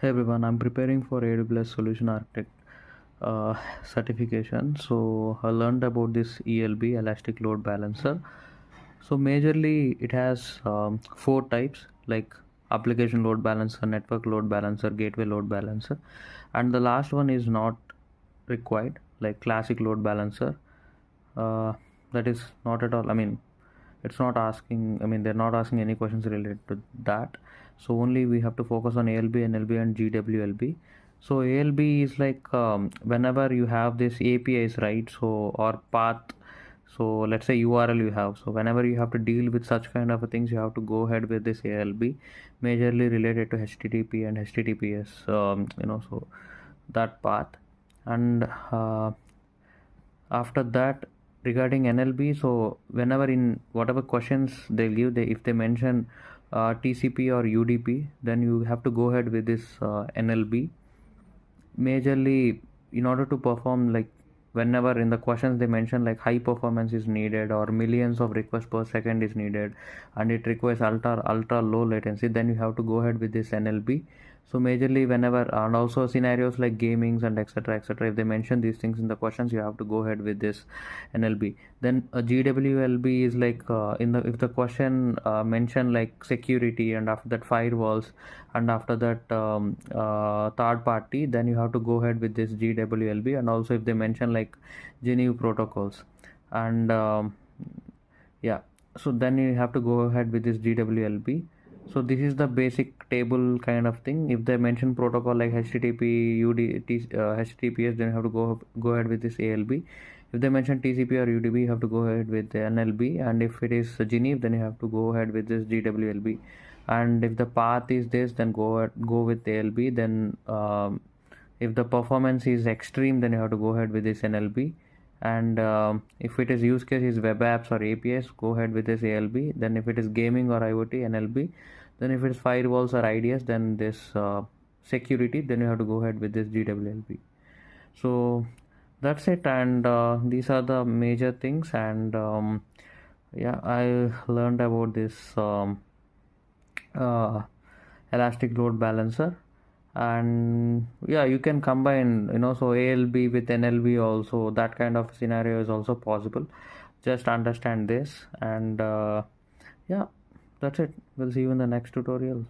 Hey everyone, I'm preparing for AWS Solution Architect certification. So I learned about this ELB, Elastic Load Balancer. So majorly it has four types like application load balancer, network load balancer, gateway load balancer, and the last one is not required, like classic load balancer. Uh, that is not at all. I mean, it's not asking. I mean, they're not asking any questions related to that. So only we have to focus on ALB, NLB, and GWLB. So ALB is like whenever you have this APIs, right? So or path. So let's say URL you have. So whenever you have to deal with such kind of things, you have to go ahead with this ALB, majorly related to HTTP and HTTPS. So that path, and after that regarding NLB, so whenever in whatever questions they give, if they mention TCP or UDP, then you have to go ahead with this NLB. Majorly in order to perform, like whenever in the questions they mention like high performance is needed or millions of requests per second is needed and it requires ultra low latency, then you have to go ahead with this NLB. So majorly whenever, and also scenarios like gamings and etc, if they mention these things in the questions, you have to go ahead with this NLB. Then GWLB is like if the question mention like security, and after that firewalls, and after that third party, then you have to go ahead with this GWLB. And also if they mention like Geneva protocols, and yeah, so then you have to go ahead with this GWLB. So this is the basic table kind of thing. If they mention protocol like HTTP, HTTPS, then you have to go ahead with this ALB. If they mention TCP or UDP, you have to go ahead with the NLB. And if it is Geneva, then you have to go ahead with this GWLB. And if the path is this, then go with ALB. Then if the performance is extreme, then you have to go ahead with this NLB. And if it is use case is web apps or APIs, go ahead with this ALB. Then if it is gaming or IoT, NLB. Then if it's firewalls or IDS, then this security, then you have to go ahead with this GWLB. So that's it, and these are the major things. And yeah, I learned about this uh, elastic load balancer. And yeah, you can combine, so ALB with NLB also. That kind of scenario is also possible. Just understand this, and yeah, that's it. We'll see you in the next tutorial.